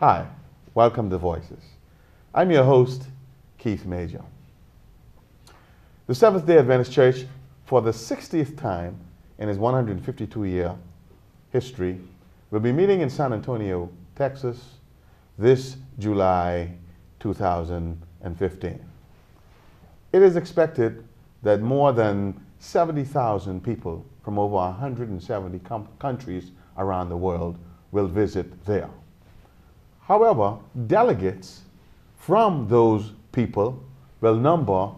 Hi, welcome to Voices. I'm your host, Keith Major. The Seventh-day Adventist Church, for the 60th time in its 152-year history, will be meeting in San Antonio, Texas, this July 2015. It is expected that more than 70,000 people from over 170 countries around the world will visit there. However, delegates from those people will number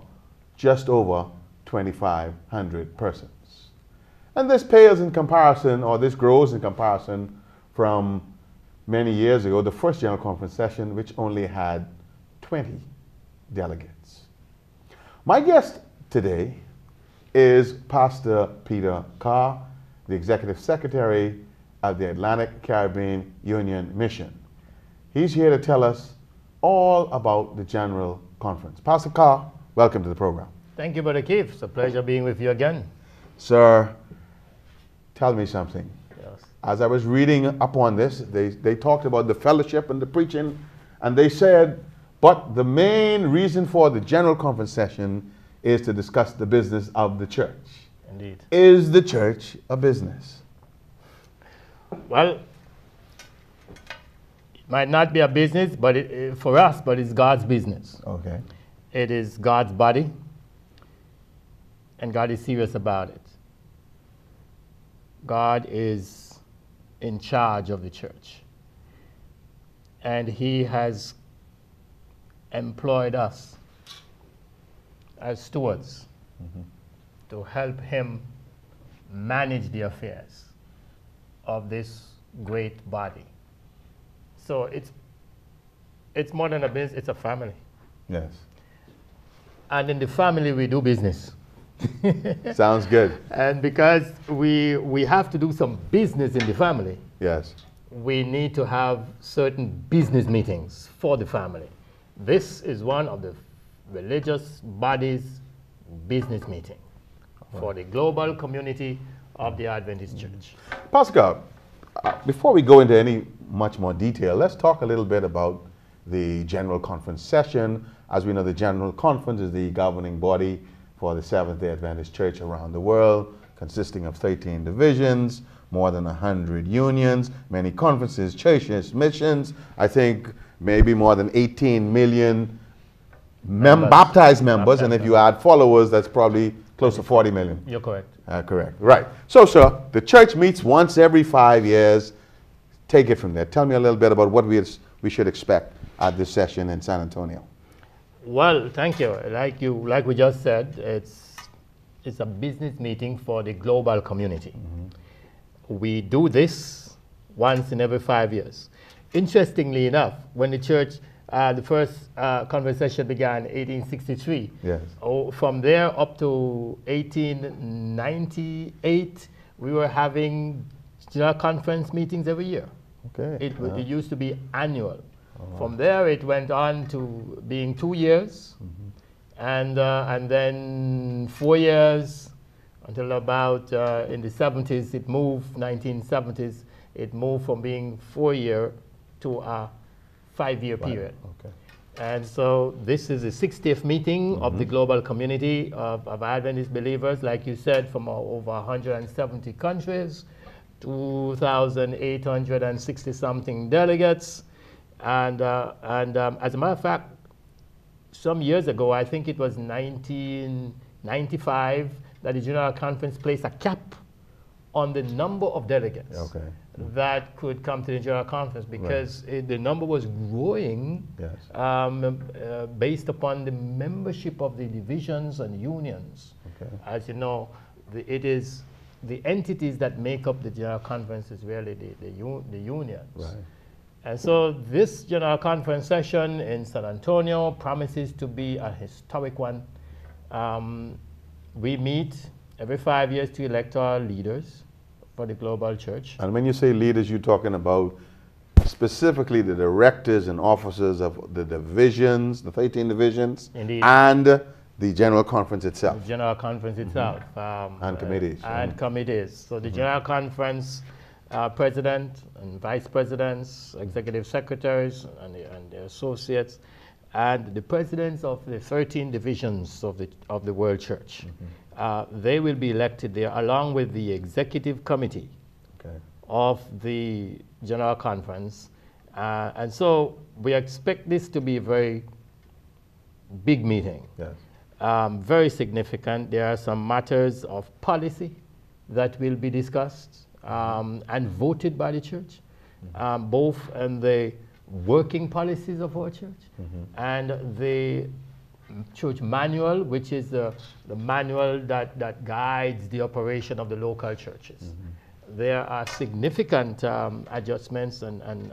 just over 2,500 persons. And this pales in comparison, or this grows in comparison from many years ago, the first General Conference session, which only had 20 delegates. My guest today is Pastor Peter Kerr, the Executive Secretary of the Atlantic Caribbean Union Mission. He's here to tell us all about the General Conference. Pastor Kerr, welcome to the program. Thank you, Brother Keith. It's a pleasure being with you again. Sir, tell me something. Yes. As I was reading up on this, they talked about the fellowship and the preaching, and they said, but the main reason for the General Conference session is to discuss the business of the church. Indeed. Is the church a business? Well, it might not be a business for us, but it's God's business. Okay. It is God's body, and God is serious about it. God is in charge of the church, and He has employed us as stewards to help Him manage the affairs of this great body. So it's more than a business, it's a family. Yes. And in the family we do business. Sounds good. And because we have to do some business in the family, Yes. we need to have certain business meetings for the family. This is one of the religious bodies' business meeting for the global community of the Adventist Church. Pastor Kerr, before we go into any much more detail, let's talk a little bit about the General Conference session. As we know, the General Conference is the governing body for the Seventh-day Adventist Church around the world, consisting of 13 divisions, more than 100 unions, many conferences, churches, missions. I think maybe more than 18 million baptized members, and if you add followers, that's probably close to 40 million. You're correct. Correct. Right. So, sir, the church meets once every 5 years. Take it from there. Tell me a little bit about what we should expect at this session in San Antonio. Well, thank you. Like we just said, it's a business meeting for the global community. We do this once in every 5 years. Interestingly enough, when the church, the first conversation began in 1863. Yes. From there up to 1898, we were having General Conference meetings every year. Okay. It used to be annual. From there, it went on to being 2 years, and then 4 years, until about in the 70s, it moved, 1970s, it moved from being 4 year to a 5-year period. Okay. And so this is the 60th meeting of the global community of Adventist believers, like you said, from over 170 countries, 2,860-something delegates. And as a matter of fact, some years ago, I think it was 1995, that the General Conference placed a cap on the number of delegates that could come to the General Conference, because the number was growing based upon the membership of the divisions and unions. Okay. As you know, it is the entities that make up the General Conference is really the unions. Right. And so this General Conference session in San Antonio promises to be a historic one. We meet every 5 years to elect our leaders for the global church. And when you say leaders, you're talking about specifically the directors and officers of the divisions, the 13 divisions, Indeed. And the General Conference itself. The General Conference itself. And committees. And committees. So the General Conference president and vice presidents, executive secretaries, and their associates, and the presidents of the 13 divisions of the World Church. They will be elected there along with the executive committee of the General Conference. And so we expect this to be a very big meeting. Yes. Very significant. There are some matters of policy that will be discussed and voted by the church, both in the working policies of our church and the church manual, which is the manual that guides the operation of the local churches. There are significant adjustments and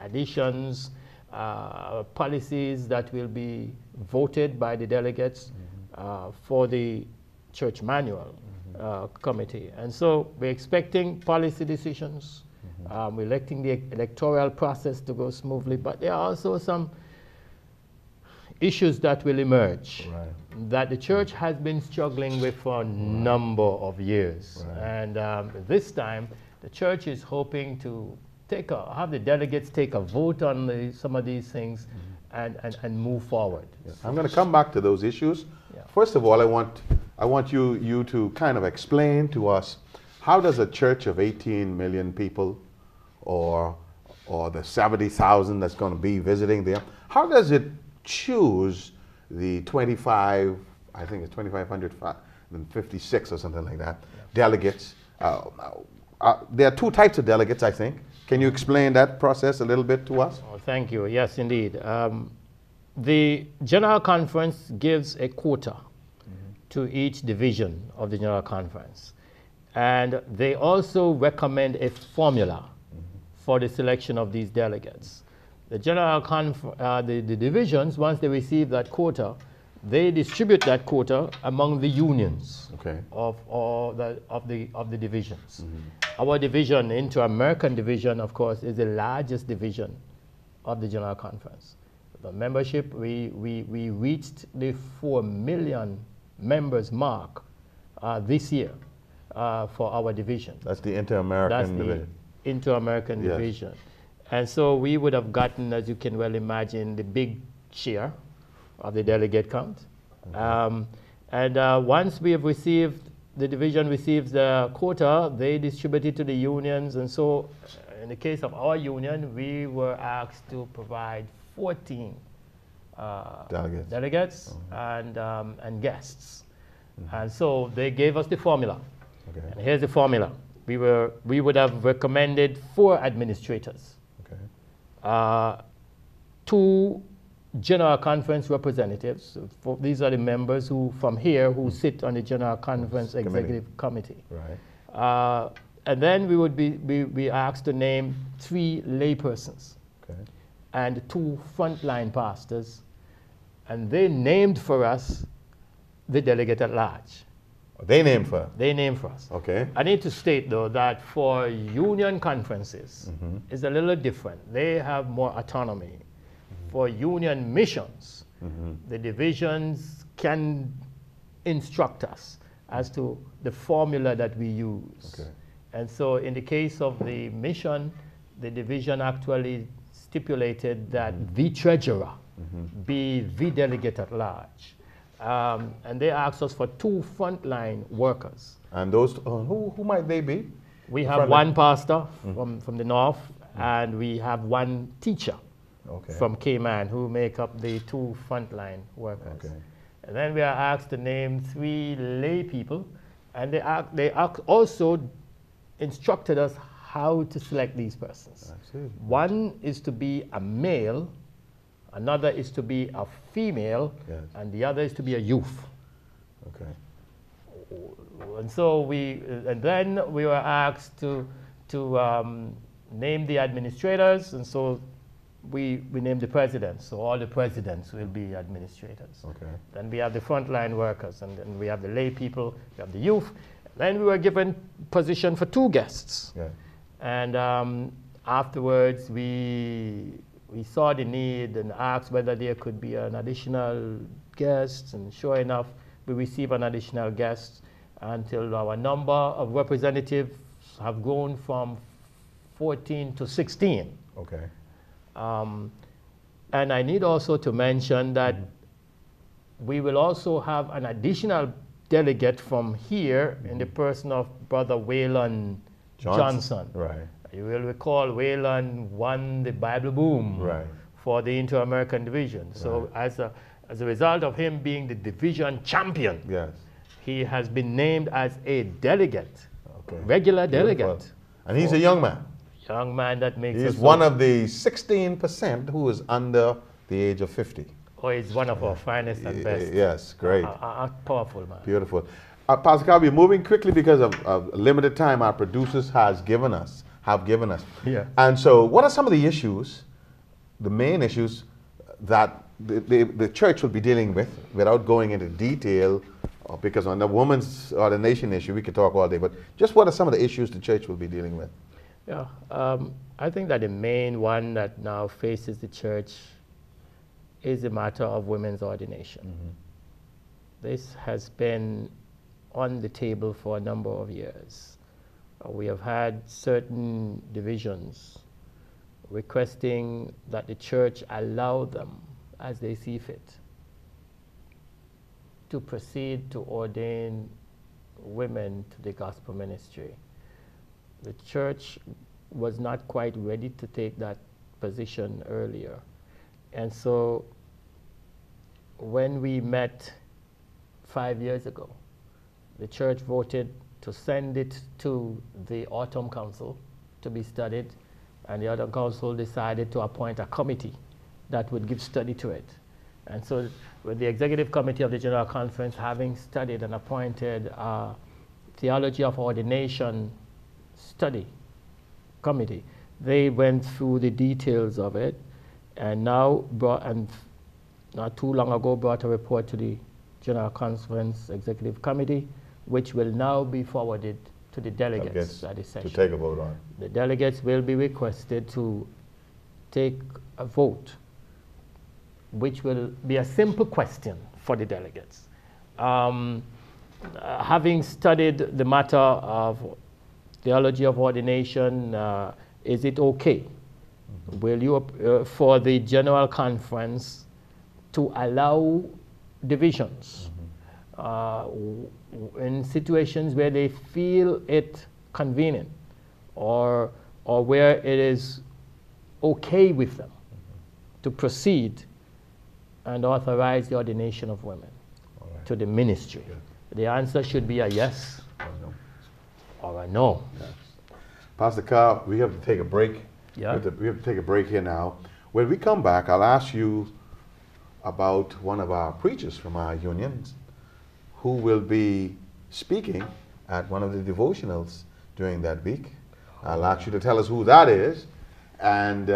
additions, policies that will be voted by the delegates for the church manual committee. And so we're expecting policy decisions. We're electing the electoral process to go smoothly, but there are also some issues that will emerge that the church has been struggling with for a number of years. And this time, the church is hoping to have the delegates take a vote on some of these things and move forward. Yes. I'm going to come back to those issues. First of all, I want you to kind of explain to us, how does a church of 18 million people or the 70,000 that's going to be visiting there, how does it choose the 25, I think it's 2,556 or something like that, delegates? There are two types of delegates, I think. Can you explain that process a little bit to us? Oh, thank you. Yes, indeed. The General Conference gives a quota to each division of the General Conference. And they also recommend a formula for the selection of these delegates. The the divisions, once they receive that quota, they distribute that quota among the unions of the divisions. Our division, Inter-American Division, of course, is the largest division of the General Conference. The membership, we reached the 4 million members mark this year for our division. That's the Inter-American Division. Inter-American Division. And so we would have gotten, as you can well imagine, the big share of the delegate count. Once we have received, the division receives the quota, they distribute it to the unions. And so in the case of our union, we were asked to provide 14 delegates and guests. And so they gave us the formula. And here's the formula. We would have recommended 4 administrators, 2 General Conference representatives. These are the members from here who sit on the General Conference Executive Committee. And then we would be asked to name 3 laypersons and 2 frontline pastors. And they named for us the delegate at large. They named for us? They named for us. Okay. I need to state, though, that for union conferences, it's a little different. They have more autonomy. For union missions, the divisions can instruct us as to the formula that we use. And so in the case of the mission, the division actually stipulated that the treasurer be the delegate at large. And they asked us for 2 frontline workers. And those, who might they be? We have 1 pastor from the north, and we have 1 teacher from Cayman who make up the 2 frontline workers. And then we are asked to name 3 lay people, and they also instructed us how to select these persons. One is to be a male, another is to be a female, and the other is to be a youth. And so then we were asked to name the administrators, and so we named the presidents. So all the presidents will be administrators. Then we have the frontline workers, and then we have the lay people, we have the youth. Then we were given position for 2 guests. And afterwards we saw the need and asked whether there could be an additional guest, and sure enough, we received an additional guest until our number of representatives have grown from 14 to 16. Okay. And I need also to mention that we will also have an additional delegate from here in the person of Brother Waylon Johnson. Right. You will recall Waylon won the Bible boom for the Inter-American division. So as a result of him being the division champion, he has been named as a delegate, regular delegate. And he's a young man. Young man that makes He's one of the 16% who is under the age of 50. Oh, he's one of our finest and best. Yes, great. A powerful man. Beautiful. Pastor Carr, we're moving quickly because of limited time our producers have given us. Yeah. And so what are some of the issues, the main issues that the church will be dealing with without going into detail, because on the woman's ordination issue we could talk all day, but just what are some of the issues the church will be dealing with? Yeah, I think that the main one that now faces the church is the matter of women's ordination. This has been on the table for a number of years. We have had certain divisions requesting that the church allow them, as they see fit, to proceed to ordain women to the gospel ministry. The church was not quite ready to take that position earlier. And so when we met 5 years ago, the church voted to send it to the Autumn Council to be studied, and the Autumn Council decided to appoint a committee that would give study to it. And so with the Executive Committee of the General Conference having studied and appointed a Theology of Ordination study committee, they went through the details of it, and now not too long ago brought a report to the General Conference Executive Committee, which will now be forwarded to the delegates at the session. To take a vote on. The delegates will be requested to take a vote, which will be a simple question for the delegates. Having studied the matter of theology of ordination, is it okay? Will you, for the General Conference to allow divisions in situations where they feel it convenient, or where it is okay with them to proceed and authorize the ordination of women to the ministry? The answer should be a yes or a no. Yes. Pastor Carr, we have to take a break. Yeah. We have to take a break here now. When we come back, I'll ask you about one of our preachers from our unions who will be speaking at one of the devotionals during that week. I'll ask you to tell us who that is, and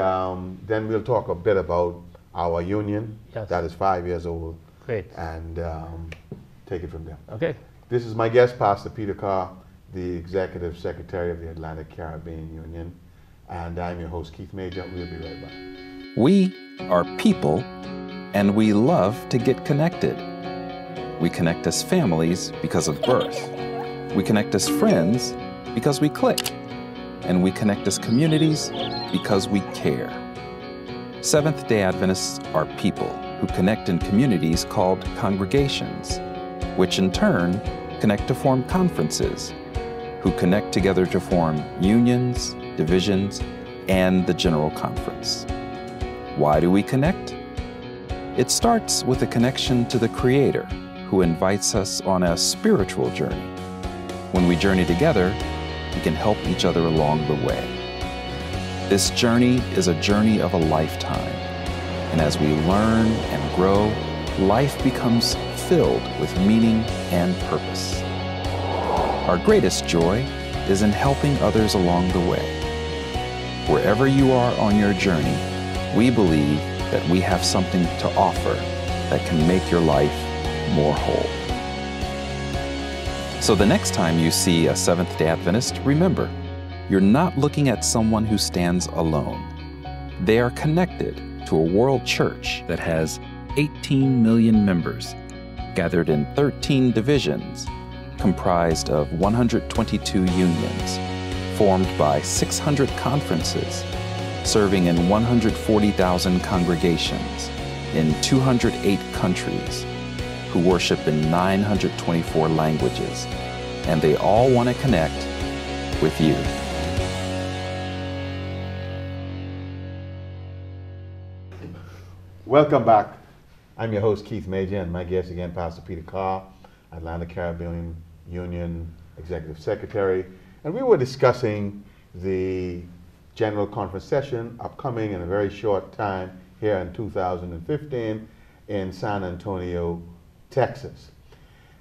then we'll talk a bit about our union that is 5 years old. Great. And take it from there. Okay. This is my guest, Pastor Peter Kerr, the Executive Secretary of the Atlantic Caribbean Union, and I'm your host, Keith Major. We'll be right back. We are people, and we love to get connected. We connect as families because of birth. We connect as friends because we click. And we connect as communities because we care. Seventh-day Adventists are people who connect in communities called congregations, which in turn connect to form conferences, who connect together to form unions, divisions, and the General Conference. Why do we connect? It starts with a connection to the Creator, who invites us on a spiritual journey. When we journey together, we can help each other along the way. This journey is a journey of a lifetime, and as we learn and grow, life becomes filled with meaning and purpose. Our greatest joy is in helping others along the way. Wherever you are on your journey, we believe that we have something to offer that can make your life more whole. So the next time you see a Seventh-day Adventist, remember, you're not looking at someone who stands alone. They are connected to a world church that has 18 million members, gathered in 13 divisions, comprised of 122 unions, informed by 600 conferences, serving in 140,000 congregations in 208 countries, who worship in 924 languages, and they all want to connect with you. Welcome back. I'm your host, Keith Major, and my guest again, Pastor Peter Kerr, Atlantic Caribbean Union Executive Secretary. And we were discussing the General Conference session upcoming in a very short time here in 2015 in San Antonio, Texas.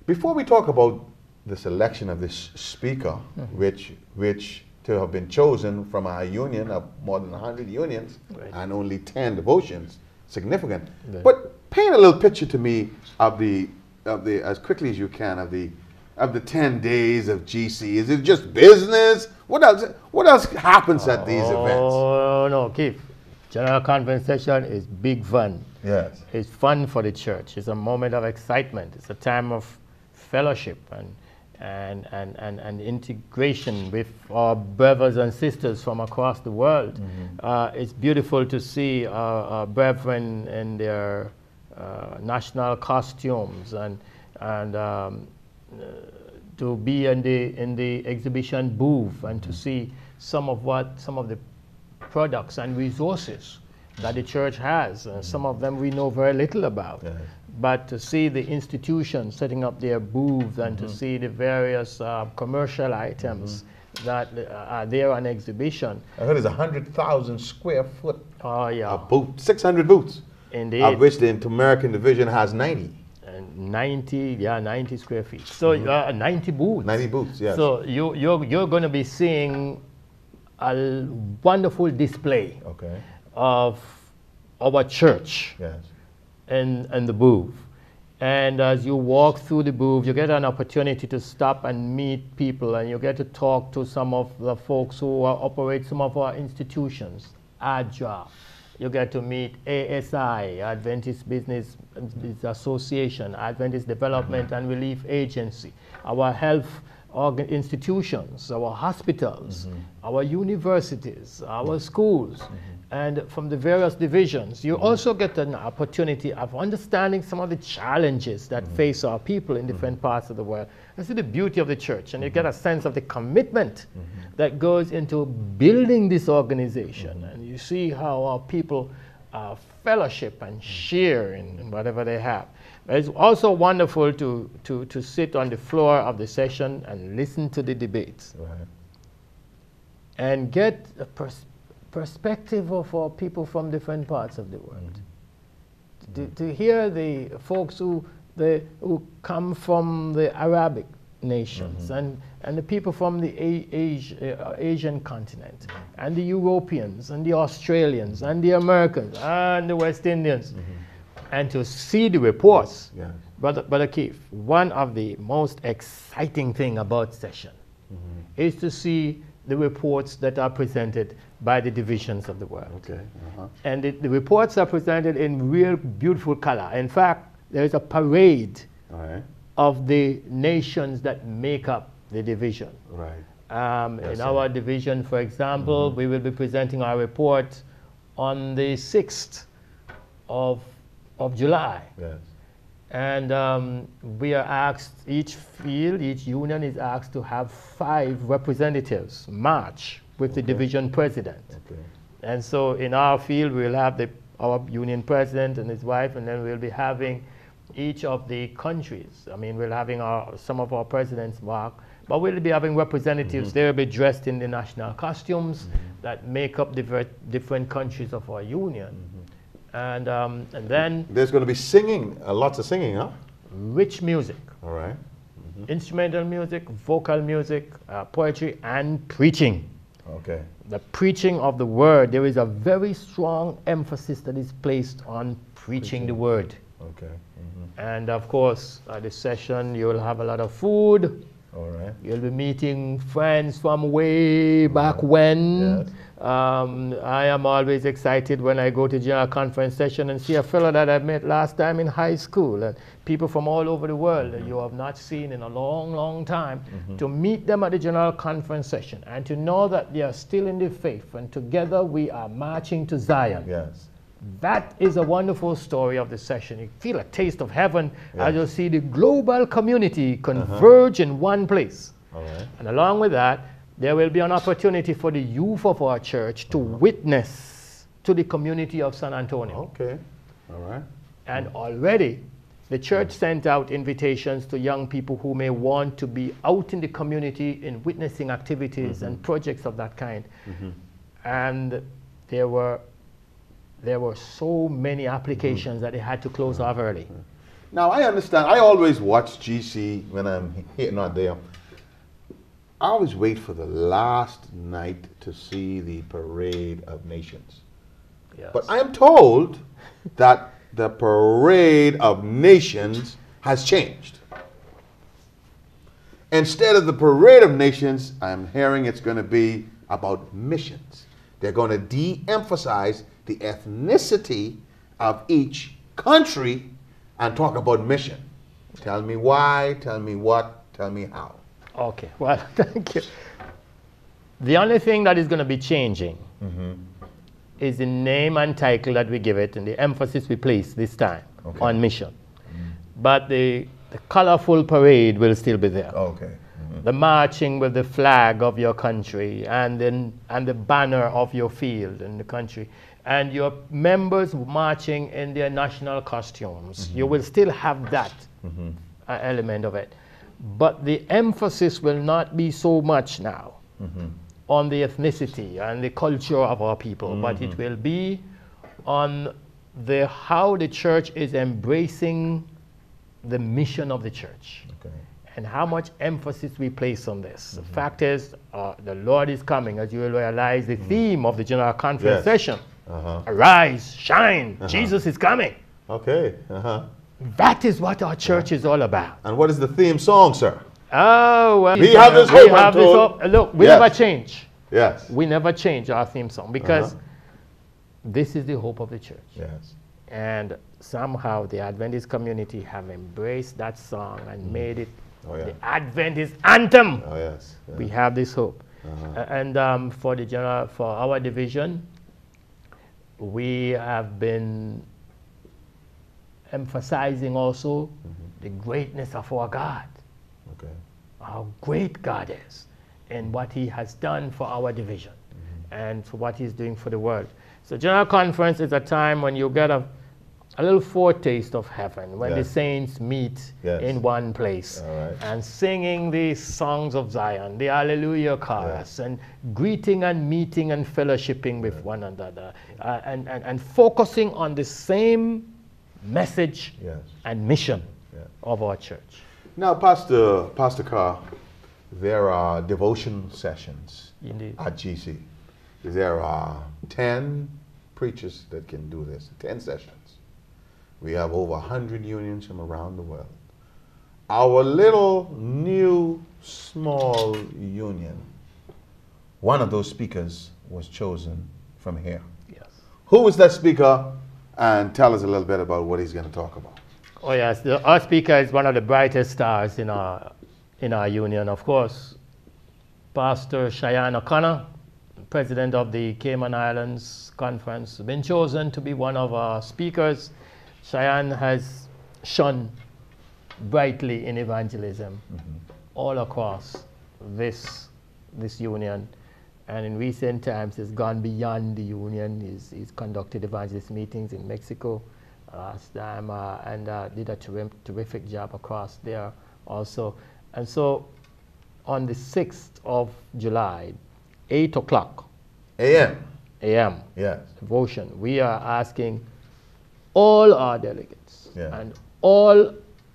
Before we talk about the selection of this speaker, which to have been chosen from our union of more than 100 unions and only 10 devotions, significant. But paint a little picture to me of the as quickly as you can of the 10 days of GC. Is it just business? What else happens at these events? Oh no, Keith. General Conference session is big fun. Yes. It's fun for the church. It's a moment of excitement. It's a time of fellowship and integration with our brothers and sisters from across the world. It's beautiful to see our brethren in their national costumes and to be in the exhibition booth and to see some of the products and resources that the church has. Some of them we know very little about. Yes. But to see the institutions setting up their booths and to see the various commercial items that are there on exhibition. I heard it's 100,000 square foot booth, 600 booths. Indeed. Of which the Inter-American Division has 90. 90 square feet. So 90 booths. 90 booths, yes. So you're going to be seeing a wonderful display of our church in the booth. And as you walk through the booth, you get an opportunity to stop and meet people, and you get to talk to some of the folks who operate some of our institutions, ADJA. You get to meet ASI, Adventist Business Association, Adventist Development and Relief Agency, our health institutions, our hospitals, our universities, our schools, and from the various divisions. You also get an opportunity of understanding some of the challenges that face our people in different parts of the world. That's the beauty of the church, and you get a sense of the commitment that goes into building this organization, and you see how our people fellowship and share in whatever they have. It's also wonderful to sit on the floor of the session and listen to the debates and get a perspective of our people from different parts of the world. To hear the folks who come from the Arabic nations and the people from the Asian continent and the Europeans and the Australians and the Americans and the West Indians. And to see the reports, Brother Keith, one of the most exciting thing about session is to see the reports that are presented by the divisions of the world. And the reports are presented in real beautiful color. In fact, there is a parade of the nations that make up the division. In our division, for example, we will be presenting our report on the 6th of July. And we are asked, each field, each union is asked to have 5 representatives march with the division president. And so in our field, we'll have our union president and his wife, and then we'll be having each of the countries. I mean, we're having some of our presidents mark, but we'll be having representatives. They'll be dressed in the national costumes that make up the different countries of our union. And then there's going to be singing, lots of singing, huh? Rich music. Instrumental music, vocal music, poetry, and preaching. The preaching of the word. There is a very strong emphasis that is placed on preaching the word. And of course, at the session, you'll have a lot of food. You'll be meeting friends from way back when. I am always excited when I go to general conference session and see a fellow that I met last time in high school, and people from all over the world that you have not seen in a long, long time, to meet them at the general conference session and to know that they are still in the faith and together we are marching to Zion. Yes. That is a wonderful story of the session. You feel a taste of heaven as you see the global community converge in one place. All right. And along with that, there will be an opportunity for the youth of our church to witness to the community of San Antonio. Okay. All right. And already, the church sent out invitations to young people who may want to be out in the community in witnessing activities and projects of that kind. And there were so many applications that they had to close off early. Now, I understand. I always watch GC when I'm here, not there. I always wait for the last night to see the Parade of Nations. Yes. But I am told that the Parade of Nations has changed. Instead of the Parade of Nations, I'm hearing it's going to be about missions. They're going to de-emphasize the ethnicity of each country and talk about mission. Tell me why, tell me what, tell me how. Okay, well, thank you. The only thing that is going to be changing is the name and title that we give it and the emphasis we place this time on mission. But the colorful parade will still be there. Okay. The marching with the flag of your country and the banner of your field in the country, and your members marching in their national costumes. You will still have that element of it. But the emphasis will not be so much now on the ethnicity and the culture of our people, but it will be on how the church is embracing the mission of the church. Okay. And how much emphasis we place on this. The fact is, the Lord is coming, as you will realize the theme of the general conference session. Arise, shine, Jesus is coming. Okay. That is what our church is all about. And what is the theme song, sir? Oh, well, We have this hope, I'm told. Look, we never change. Yes. We never change our theme song because this is the hope of the church. Yes. And somehow the Adventist community have embraced that song and made it the Adventist anthem. Oh, yes. We have this hope. And for our division, we have been emphasizing also the greatness of our God. Okay. How great God is and what he has done for our division and for what he's doing for the world. So General Conference is a time when you get a little foretaste of heaven, when the saints meet in one place and singing the songs of Zion, the Hallelujah chorus, and greeting and meeting and fellowshipping with one another, and focusing on the same message and mission of our church. Now, Pastor Kerr, there are devotion sessions at GC. There are 10 preachers that can do this, 10 sessions. We have over 100 unions from around the world. Our little, new, small union, one of those speakers was chosen from here. Yes. Who was that speaker? And tell us a little bit about what he's going to talk about. Oh yes, our speaker is one of the brightest stars in our union, of course. Pastor Cheyenne O'Connor, president of the Cayman Islands Conference, been chosen to be one of our speakers. Cheyenne has shone brightly in evangelism all across this union, and in recent times has gone beyond the union. He's conducted evangelist meetings in Mexico last time and did a terrific job across there also. And so on the 6th of July, 8 o'clock a.m. Yes. Devotion, we are asking all our delegates and all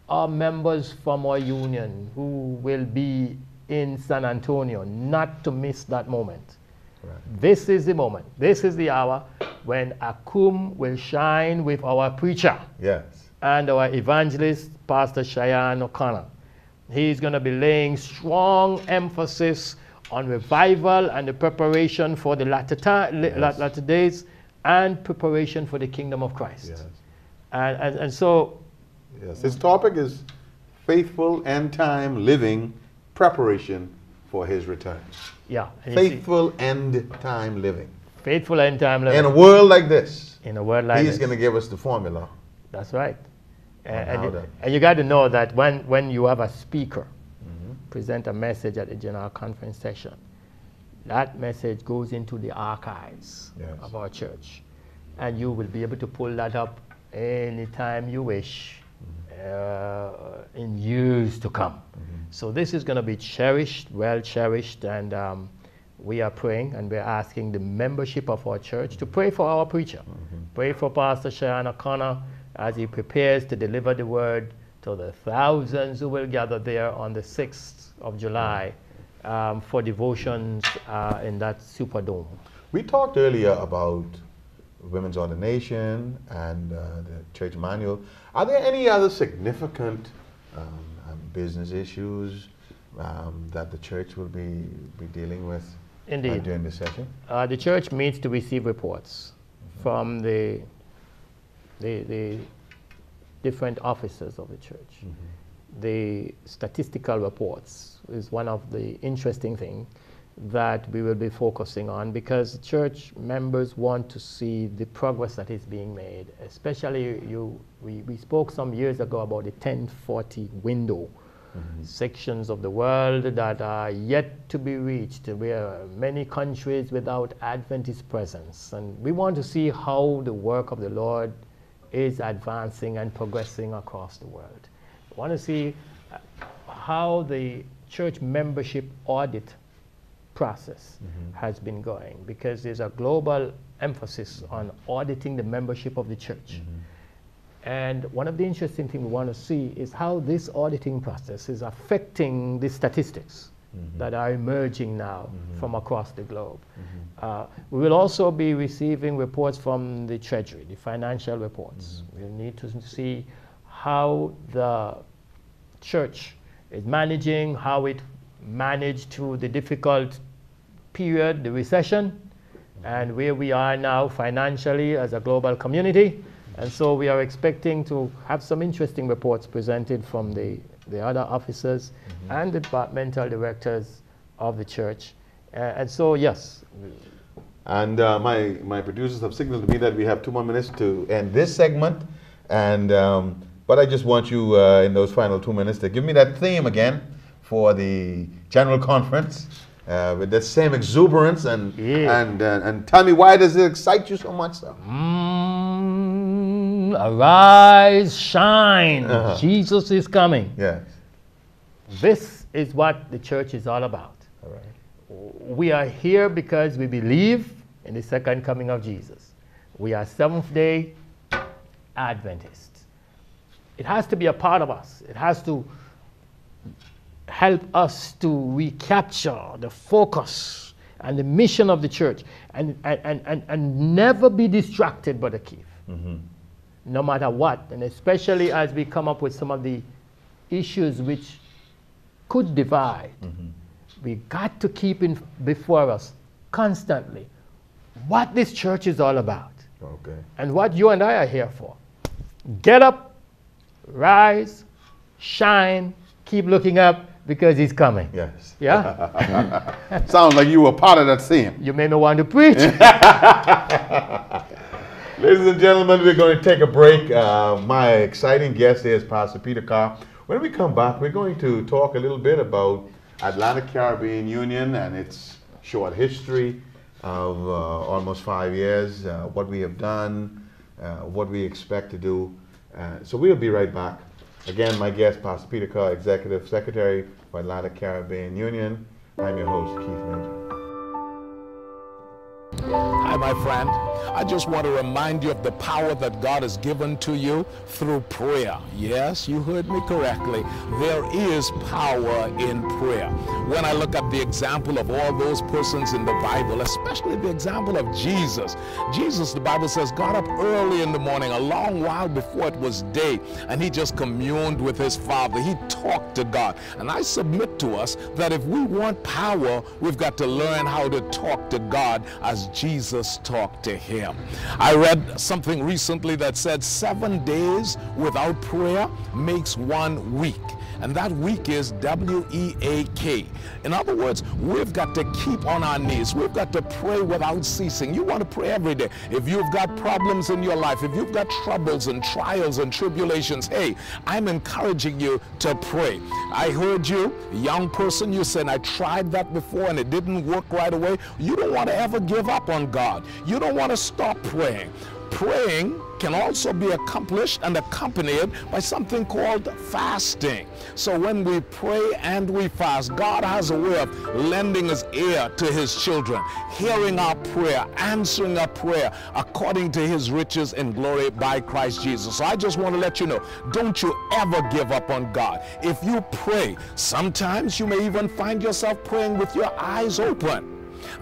our members from our union who will be in San Antonio not to miss that moment. Right. This is the moment, this is the hour when Akum will shine with our preacher and our evangelist, Pastor Cheyenne O'Connor. He's going to be laying strong emphasis on revival and the preparation for the latter days and preparation for the kingdom of Christ. Yes. And so... Yes, his topic is faithful end time living, preparation for his return. Yeah. Faithful end time living. Faithful end time living. In a world like this. In a world like this. He's going to give us the formula. That's right. And you got to know that when you have a speaker present a message at the general conference session, that message goes into the archives of our church. And you will be able to pull that up anytime you wish in years to come. So this is going to be cherished, well cherished, and we are praying and we're asking the membership of our church to pray for our preacher. Pray for Pastor Cheyenne O'Connor as he prepares to deliver the word to the thousands who will gather there on the 6th of July for devotions in that Superdome. We talked earlier about women's ordination and the church manual. Are there any other significant business issues that the church will be dealing with during this session? The church meets to receive reports from the different officers of the church. The statistical reports is one of the interesting things that we will be focusing on, because church members want to see the progress that is being made. Especially we spoke some years ago about the 1040 window, sections of the world that are yet to be reached, where many countries without Adventist presence. And we want to see how the work of the Lord is advancing and progressing across the world. We want to see how the church membership audit process has been going, because there's a global emphasis on auditing the membership of the church. And one of the interesting things we want to see is how this auditing process is affecting the statistics that are emerging now from across the globe. We will also be receiving reports from the Treasury, the financial reports. We'll need to see how the church is managing, how it managed through the difficult period, the recession, and where we are now financially as a global community. And so we are expecting to have some interesting reports presented from the other officers and the departmental directors of the church. And so, yes. And my producers have signaled to me that we have 2 more minutes to end this segment. And but I just want you in those final 2 minutes to give me that theme again for the general conference with that same exuberance and tell me, why does it excite you so much, sir? Arise, shine. Jesus is coming. Yes. This is what the church is all about. All right. We are here because we believe in the second coming of Jesus. We are Seventh-day Adventists. It has to be a part of us. It has to help us to recapture the focus and the mission of the church and never be distracted by the key. No matter what, and especially as we come up with some of the issues which could divide, we got to keep before us constantly what this church is all about. Okay. And what you and I are here for. Get up, rise, shine, keep looking up, because he's coming. Yes. Yeah? Sounds like you were part of that theme. You may not want to preach. Ladies and gentlemen, we're going to take a break. My exciting guest is Pastor Peter Kerr. When we come back, we're going to talk a little bit about Atlantic Caribbean Union and its short history of almost 5 years, what we have done, what we expect to do. So we'll be right back. Again, my guest, Pastor Peter Kerr, Executive Secretary for Atlantic Caribbean Union. I'm your host, Keith Major. Hi, my friend. I just want to remind you of the power that God has given to you through prayer. Yes, you heard me correctly. There is power in prayer. When I look at the example of all those persons in the Bible, especially the example of Jesus. Jesus, the Bible says, got up early in the morning, a long while before it was day, and he just communed with his Father. He talked to God. And I submit to us that if we want power, we've got to learn how to talk to God as Jesus talked to him. I read something recently that said 7 days without prayer makes 1 week. And that week is W-E-A-K. In other words, we've got to keep on our knees. We've got to pray without ceasing. You want to pray every day. If you've got problems in your life, if you've got troubles and trials and tribulations, hey, I'm encouraging you to pray. I heard you, young person, you said, I tried that before and it didn't work right away. You don't want to ever give up on God. You don't want to stop praying. Praying can also be accomplished and accompanied by something called fasting. So when we pray and we fast, God has a way of lending his ear to his children, hearing our prayer, answering our prayer according to his riches in glory by Christ Jesus. So I just want to let you know, don't you ever give up on God. If you pray, sometimes you may even find yourself praying with your eyes open.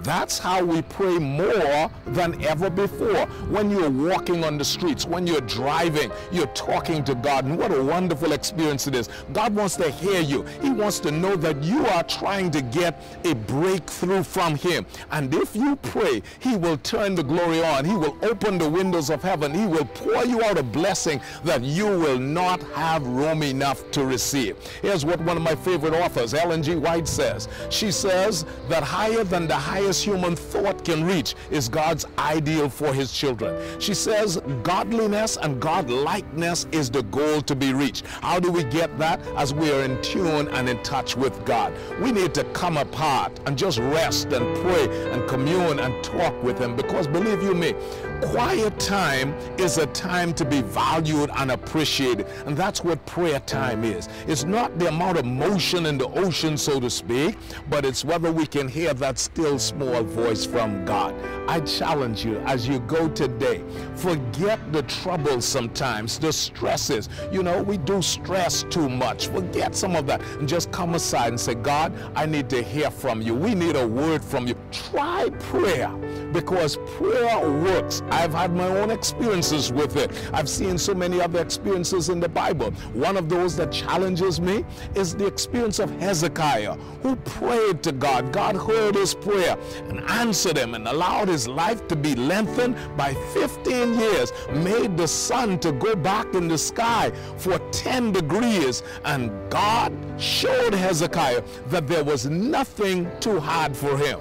That's how we pray more than ever before. When you're walking on the streets, when you're driving, you're talking to God. And what a wonderful experience it is. God wants to hear you. He wants to know that you are trying to get a breakthrough from him. And if you pray, he will turn the glory on. He will open the windows of heaven. He will pour you out a blessing that you will not have room enough to receive. Here's what one of my favorite authors, Ellen G. White, says. She says that higher than the highest human thought can reach is God's ideal for his children. She says godliness and godlikeness is the goal to be reached. How do we get that? As we are in tune and in touch with God. We need to come apart and just rest and pray and commune and talk with him, because believe you me, quiet time is a time to be valued and appreciated, and that's what prayer time is. It's not the amount of motion in the ocean, so to speak, but it's whether we can hear that still small voice from God. I challenge you as you go today, forget the troubles sometimes, the stresses. You know, we do stress too much. Forget some of that and just come aside and say, God, I need to hear from you. We need a word from you. Try prayer, because prayer works. I've had my own experiences with it. I've seen so many other experiences in the Bible. One of those that challenges me is the experience of Hezekiah, who prayed to God. God heard his prayer and answered him and allowed his life to be lengthened by 15 years, made the sun to go back in the sky for 10 degrees, and God showed Hezekiah that there was nothing too hard for him.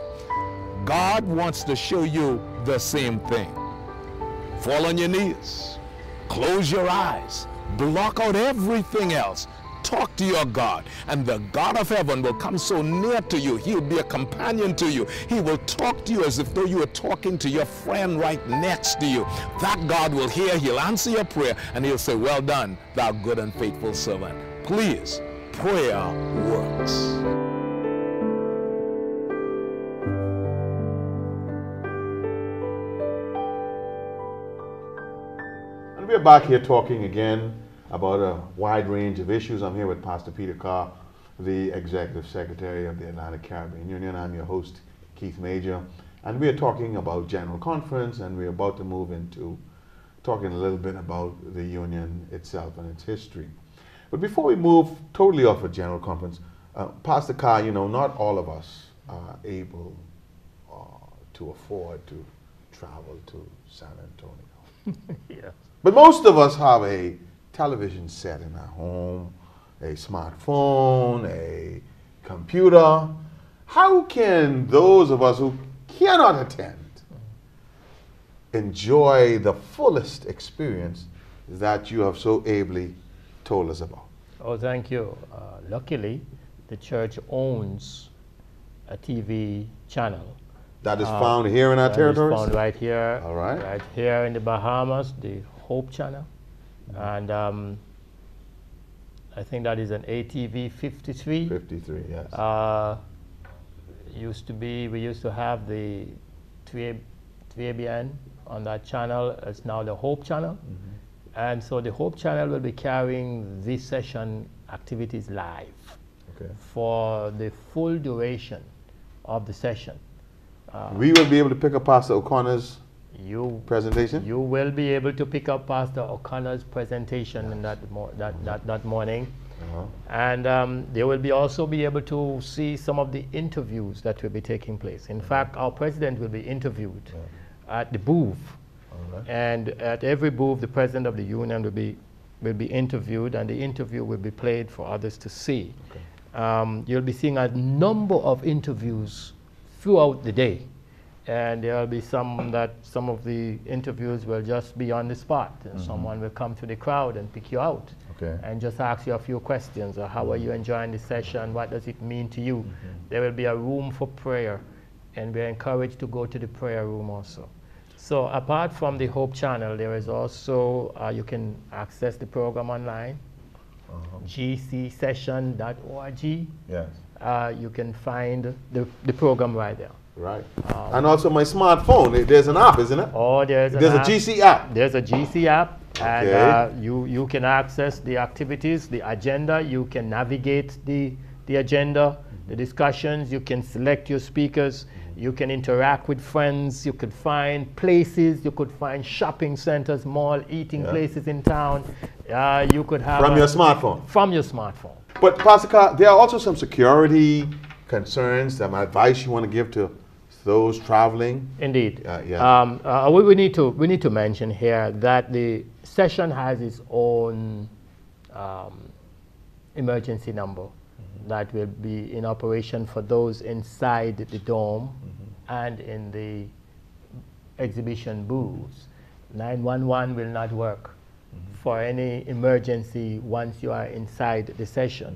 God wants to show you the same thing. Fall on your knees, close your eyes, block out everything else. Talk to your God, and the God of heaven will come so near to you. He'll be a companion to you. He will talk to you as if though you were talking to your friend right next to you. That God will hear, he'll answer your prayer, and he'll say, well done, thou good and faithful servant. Please, prayer works. And we're back here talking again about a wide range of issues. I'm here with Pastor Peter Kerr, the Executive Secretary of the Atlantic Caribbean Union. I'm your host, Keith Major, and we're talking about General Conference, and we're about to move into talking a little bit about the Union itself and its history. But before we move totally off of General Conference, Pastor Kerr, you know, not all of us are able to afford to travel to San Antonio. Yeah. But most of us have a television set in our home, a smartphone, a computer. How can those of us who cannot attend enjoy the fullest experience that you have so ably told us about? Oh, thank you. Luckily, the church owns a TV channel. That is found here in our territories? Found right here. All right. Right here in the Bahamas, the Hope Channel. And I think that is an ATV 53. 53, yes. We used to have the VBN on that channel. It's now the Hope channel. And so the Hope channel will be carrying this session activities live for the full duration of the session. We will be able to pick up Pastor O'Connor's presentation? You will be able to pick up Pastor O'Connor's presentation in that morning. And they will also be able to see some of the interviews that will be taking place. In fact, our president will be interviewed at the booth. And at every booth, the president of the union will be interviewed, and the interview will be played for others to see. You'll be seeing a number of interviews throughout the day. And there will be some of the interviews will just be on the spot. Someone will come to the crowd and pick you out and just ask you a few questions. Or how are you enjoying the session? What does it mean to you? There will be a room for prayer, and we're encouraged to go to the prayer room also. So apart from the Hope channel, there is also, you can access the program online, gcsession.org. Yes. You can find the program right there. Right. And also my smartphone, there's an app, isn't it? Oh, there's a GC app. There's a GC app. Okay. And you can access the activities, the agenda. You can navigate the agenda, the discussions. You can select your speakers. You can interact with friends. You could find places. You could find shopping centers, mall, eating places in town. You could have from your smartphone. From your smartphone. But Pastor Carr, there are also some security concerns, some advice you want to give to those traveling. Indeed. We need to mention here that the session has its own emergency number that will be in operation for those inside the dome and in the exhibition booths. 911 will not work for any emergency once you are inside the session.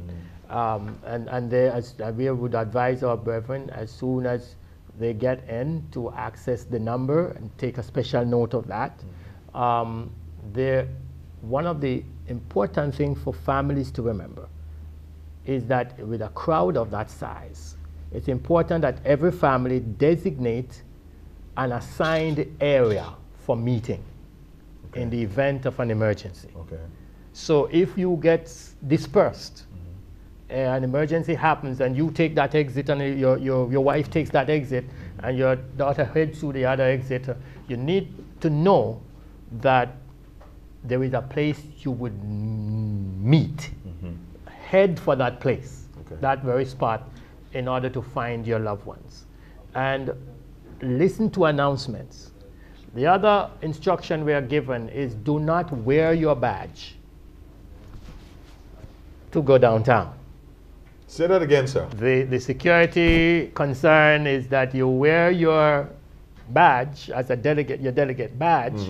And we would advise our brethren, as soon as they get in, to access the number and take a special note of that. One of the important things for families to remember is that with a crowd of that size, it's important that every family designate an assigned area for meeting in the event of an emergency. So if you get dispersed, an emergency happens and you take that exit and your wife takes that exit and your daughter heads to the other exit, you need to know that there is a place you would meet. Head for that place, that very spot, in order to find your loved ones. And listen to announcements. The other instruction we are given is do not wear your badge to go downtown. Say that again, sir. The security concern is that you wear your badge as a delegate, your delegate badge,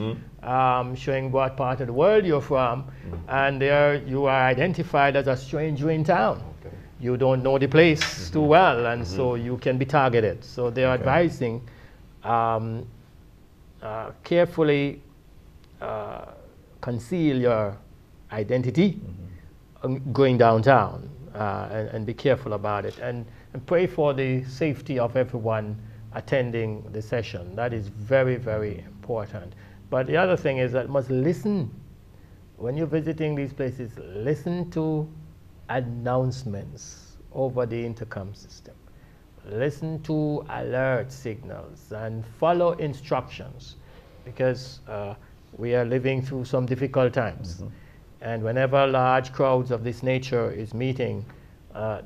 showing what part of the world you're from, and there you are identified as a stranger in town. You don't know the place too well, and so you can be targeted. So they're advising carefully conceal your identity going downtown, and be careful about it, and pray for the safety of everyone attending the session. That is very, very important. But the other thing is that must listen. When you're visiting these places, listen to announcements over the intercom system. Listen to alert signals and follow instructions, because we are living through some difficult times. And whenever large crowds of this nature is meeting,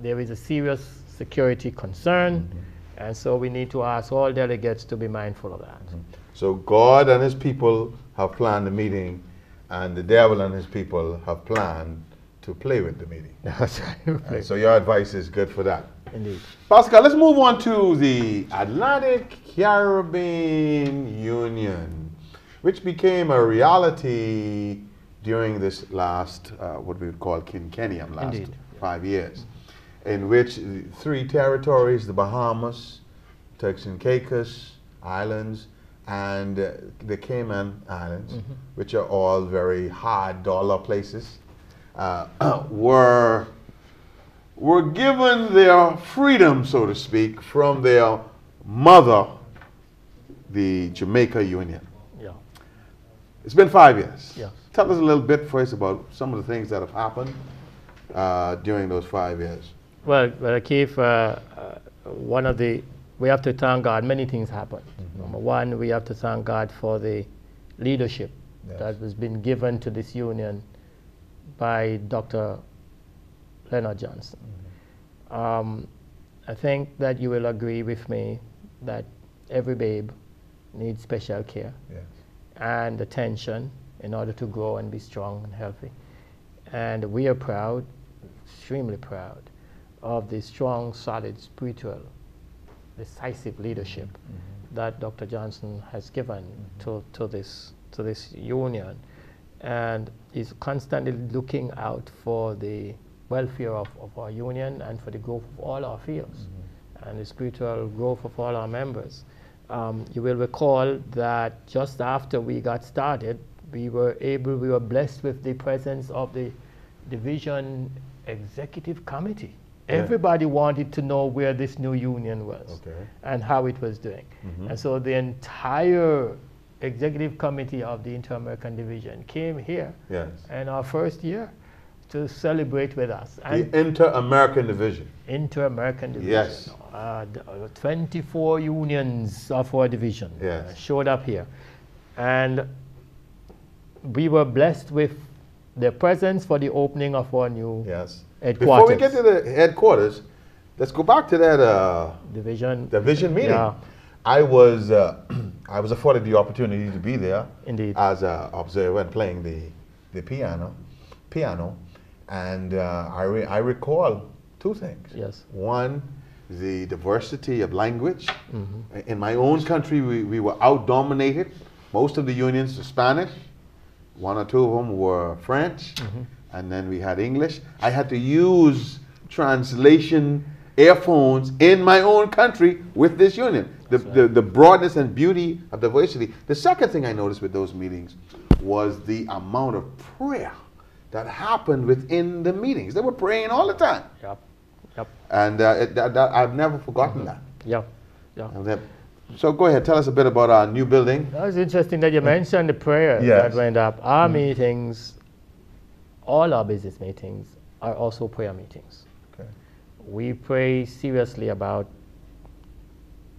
there is a serious security concern. And so we need to ask all delegates to be mindful of that. So God and his people have planned the meeting, and the devil and his people have planned to play with the meeting. That's right. So your advice is good for that. Indeed. Pascal, let's move on to the Atlantic Caribbean Union, which became a reality during this last, what we would call quinquennium, last 5 years, in which 3 territories, the Bahamas, Turks and Caicos Islands, and the Cayman Islands, which are all very hard dollar places, were given their freedom, so to speak, from their mother the Jamaica Union. Yeah. It's been 5 years. Yes. Tell us a little bit first about some of the things that have happened during those 5 years. Well, Keith, we have to thank God. Many things happened. Number one, we have to thank God for the leadership that has been given to this union by Dr. Leonard Johnson. I think that you will agree with me that every babe needs special care and attention in order to grow and be strong and healthy. And we are proud, extremely proud, of the strong, solid, spiritual, decisive leadership that Dr. Johnson has given to this union, and is constantly looking out for the welfare of our union and for the growth of all our fields and the spiritual growth of all our members. You will recall that just after we got started, we were blessed with the presence of the division executive committee. Everybody wanted to know where this new union was and how it was doing. And so the entire executive committee of the Inter-American Division came here in our first year to celebrate with us. And the Inter-American Division. Inter-American Division. Yes. 24 unions of our division showed up here. And we were blessed with their presence for the opening of our new headquarters. Before we get to the headquarters, let's go back to that division meeting. Yeah. I was afforded the opportunity to be there. Indeed. As an observer and playing the piano, and I recall two things. Yes. One, the diversity of language. In my own country, we were out-dominated. Most of the unions were Spanish. One or two of them were French. And then we had English. I had to use translation earphones in my own country with this union. The broadness and beauty of diversity. The second thing I noticed with those meetings was the amount of prayer that happened within the meetings. They were praying all the time. And I've never forgotten that. So go ahead, tell us a bit about our new building. That was interesting that you mentioned the prayer that went up. Our meetings, all our business meetings, are also prayer meetings. We pray seriously about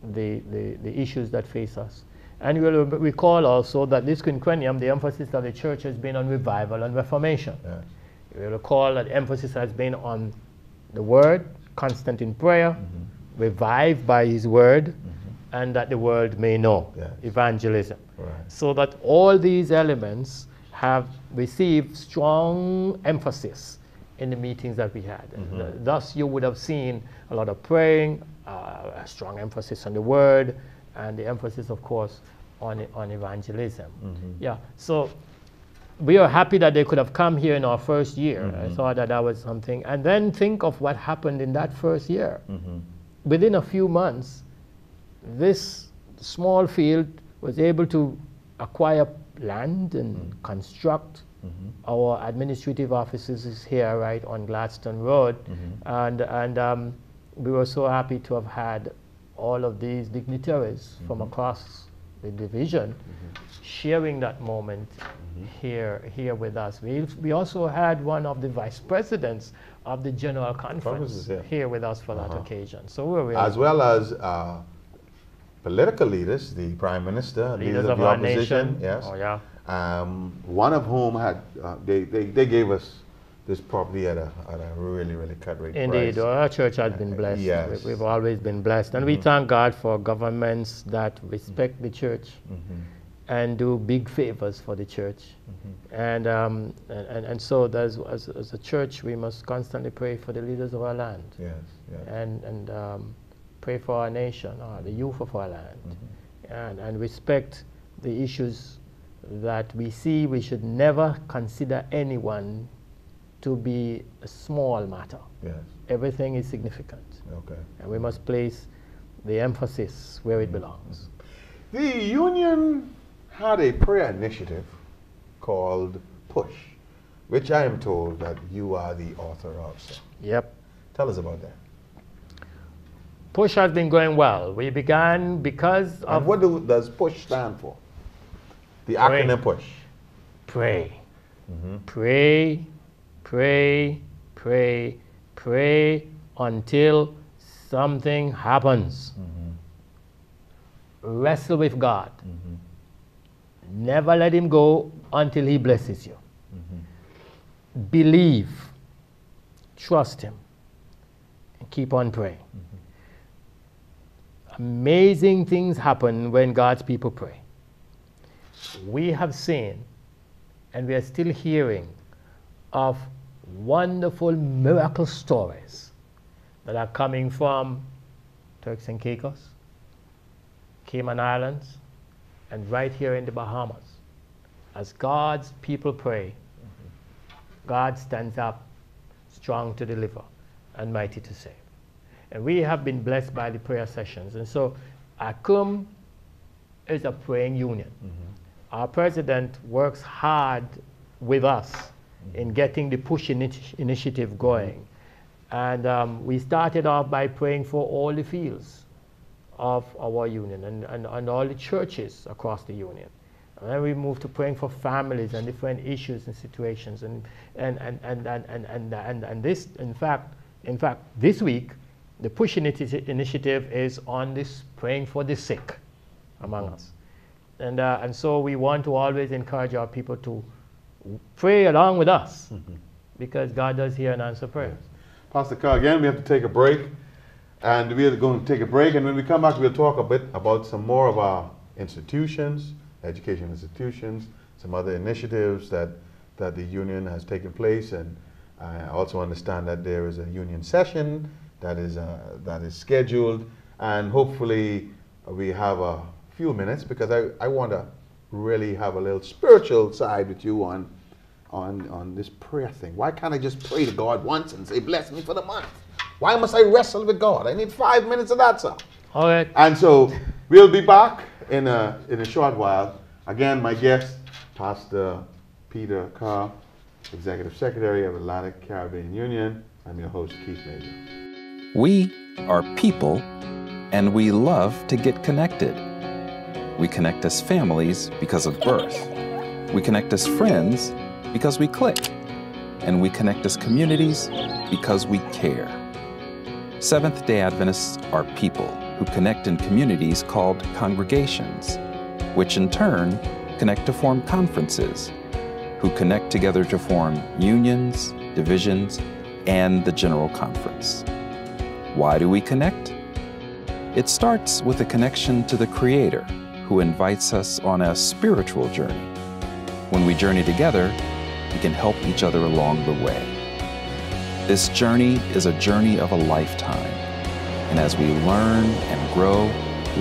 the issues that face us. And you will recall also that this quinquennium, the emphasis of the church has been on revival and reformation. You will recall that the emphasis has been on the word, constant in prayer, revived by his word, and that the world may know, evangelism. So that all these elements have received strong emphasis in the meetings that we had. Thus you would have seen a lot of praying, a strong emphasis on the word, and the emphasis, of course, on evangelism. So we are happy that they could have come here in our first year. I thought that was something. And then think of what happened in that first year. Within a few months, this small field was able to acquire land and construct. Our administrative offices is here right on Gladstone Road. And we were so happy to have had all of these dignitaries from across the division sharing that moment here with us. We also had one of the vice presidents of the General Conference here with us for that occasion. So we're really as well as political leaders, the Prime Minister, leaders of the opposition. One of whom had they gave us this property at a really, really cut rate price. Indeed, our church has been blessed. We've always been blessed. And we thank God for governments that respect the church and do big favors for the church. And so as a church, we must constantly pray for the leaders of our land. And pray for our nation, the youth of our land. And respect the issues that we see. We should never consider anyone to be a small matter. Everything is significant. And we must place the emphasis where it belongs. The union had a prayer initiative called Push, which I am told that you are the author of. Yep. Tell us about that. Push has been going well. We began because And of what does PUSH stand for? The Pray. acronym PUSH. pray. Pray, pray, pray, pray until something happens. Wrestle with God. Never let him go until he blesses you. Believe, trust him, and keep on praying. Amazing things happen when God's people pray. We have seen, and we are still hearing, of wonderful miracle stories that are coming from Turks and Caicos, Cayman Islands, and right here in the Bahamas. As God's people pray, God stands up strong to deliver and mighty to save. And we have been blessed by the prayer sessions. And so ACUM is a praying union. Our president works hard with us in getting the PUSH initiative going. And we started off by praying for all the fields of our union and all the churches across the union. And then we moved to praying for families and different issues and situations. And this, in fact, this week, the PUSH initiative is on this praying for the sick among us. And so we want to always encourage our people to pray along with us because God does hear and answer prayers. Pastor Kerr, again, we have to take a break. And we are going to take a break. And when we come back, we'll talk a bit about some more of our institutions, education institutions, some other initiatives that the union has taken place. And I also understand that there is a union session that is scheduled. And hopefully we have a few minutes because I want to really have a little spiritual side with you on this prayer thing. Why can't I just pray to God once and say, bless me for the month? Why must I wrestle with God? I need 5 minutes of that, sir. All right. And so we'll be back in a short while. Again, my guest, Pastor Peter Kerr, Executive Secretary of Atlantic Caribbean Union. I'm your host, Keith Major. We are people, and we love to get connected. We connect as families because of birth. We connect as friends because we click. And we connect as communities because we care. Seventh-day Adventists are people who connect in communities called congregations, which in turn connect to form conferences, who connect together to form unions, divisions, and the General Conference. Why do we connect? It starts with a connection to the Creator, who invites us on a spiritual journey. When we journey together, we can help each other along the way. This journey is a journey of a lifetime, and as we learn and grow,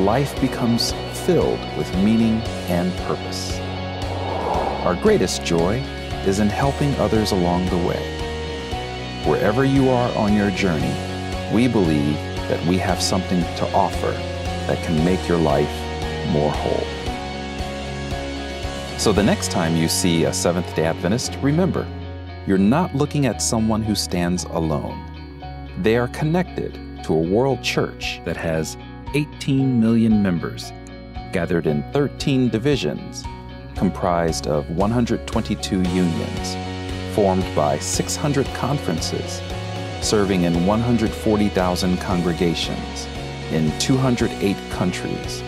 life becomes filled with meaning and purpose. Our greatest joy is in helping others along the way. Wherever you are on your journey, we believe that we have something to offer that can make your life more whole. So the next time you see a Seventh-day Adventist, remember, you're not looking at someone who stands alone. They are connected to a world church that has 18 million members, gathered in 13 divisions, comprised of 122 unions, formed by 600 conferences, serving in 140,000 congregations in 208 countries,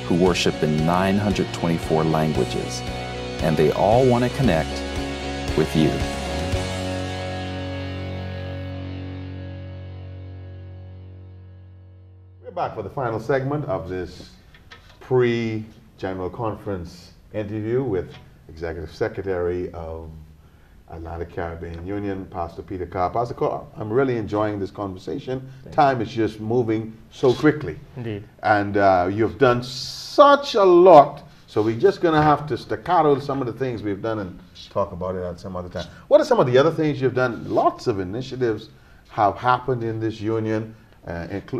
who worship in 924 languages, and they all want to connect with you. We're back for the final segment of this pre-General Conference interview with Executive Secretary of Atlantic Caribbean Union, Pastor Peter Kerr. Pastor Kerr, I'm really enjoying this conversation. Time is just moving so quickly. Indeed. And you've done such a lot, so we're just going to have to staccato some of the things we've done and talk about it at some other time. What are some of the other things you've done? Lots of initiatives have happened in this union,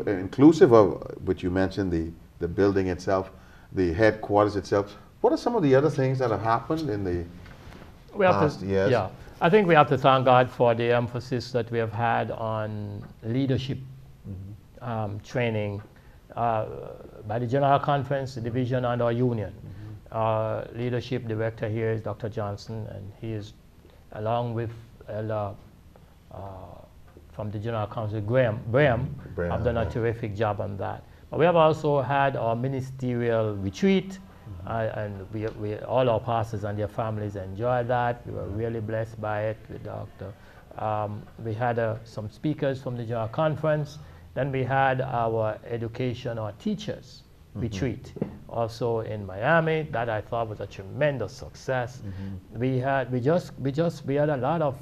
inclusive of what you mentioned, the building itself, the headquarters itself. What are some of the other things that have happened in the past years? Yeah, I think we have to thank God for the emphasis that we have had on leadership training by the General Conference, the Division, and our union. Leadership director here is Dr. Johnson, and he is, along with from the General Council, Graham, have done a terrific job on that. But we have also had our ministerial retreat, and we all our pastors and their families enjoyed that. We were really blessed by it with Dr. We had some speakers from the General Conference. Then we had our education, our teachers retreat, also in Miami. That I thought was a tremendous success. We had a lot of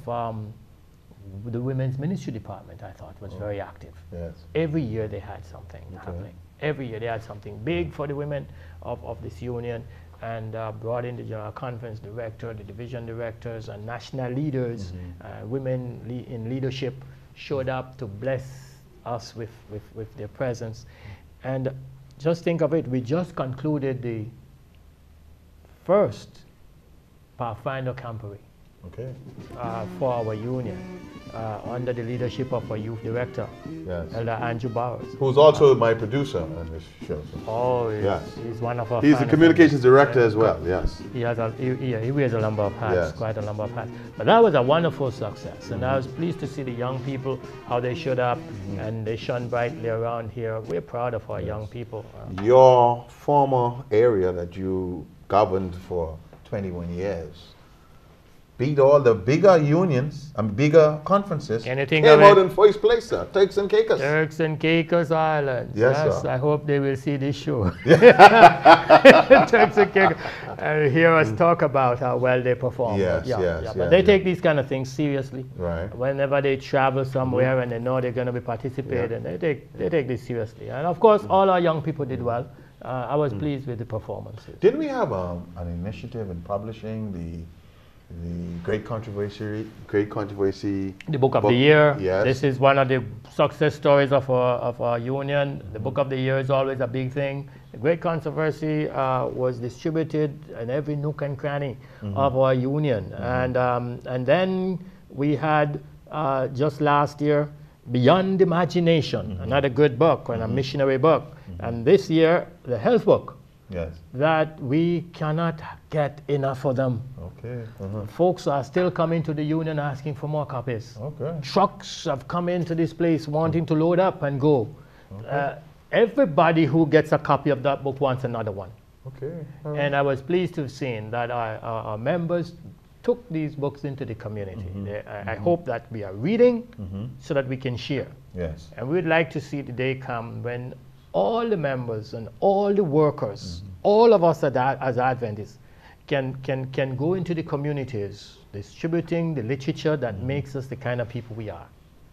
the women's ministry department. I thought was very active. Yes. Every year they had something happening. Every year they had something big for the women of this union, and brought in the General Conference director, the division directors, and national leaders, women in leadership showed up to bless us with their presence. And just think of it, we just concluded the first Pathfinder Camporee for our union under the leadership of our youth director, Elder Andrew Bowers. Who's also my producer on this show. So. Oh, he's one of our He's the communications director as well, yes. He wears a number of hats, quite a number of hats. But that was a wonderful success, and I was pleased to see the young people, how they showed up, and they shone brightly around here. We're proud of our young people. Your former area that you governed for 21 years beat all the bigger unions and bigger conferences. Came out in first place, sir. Turks and Caicos. Turks and Caicos Islands. Yes, sir. I hope they will see this show. Turks and Caicos. And hear us talk about how well they perform. But they take these kind of things seriously. Right. Whenever they travel somewhere and they know they're going to be participating, they take this seriously. And of course, all our young people did well. I was pleased with the performances. Didn't we have an initiative in publishing the Great Controversy, the Book of the Year. Yes. This is one of the success stories of our union. The Book of the Year is always a big thing. The Great Controversy was distributed in every nook and cranny of our union. And then we had just last year, Beyond Imagination, another good book and a missionary book. And this year, the health book. Yes. That we cannot get enough of them. Okay. Folks are still coming to the union asking for more copies. Okay. Trucks have come into this place wanting to load up and go. Everybody who gets a copy of that book wants another one. Okay. And I was pleased to have seen that our members took these books into the community. I hope that we are reading so that we can share. Yes. And we'd like to see the day come when all the members and all the workers, all of us as Adventists, can go into the communities distributing the literature that makes us the kind of people we are.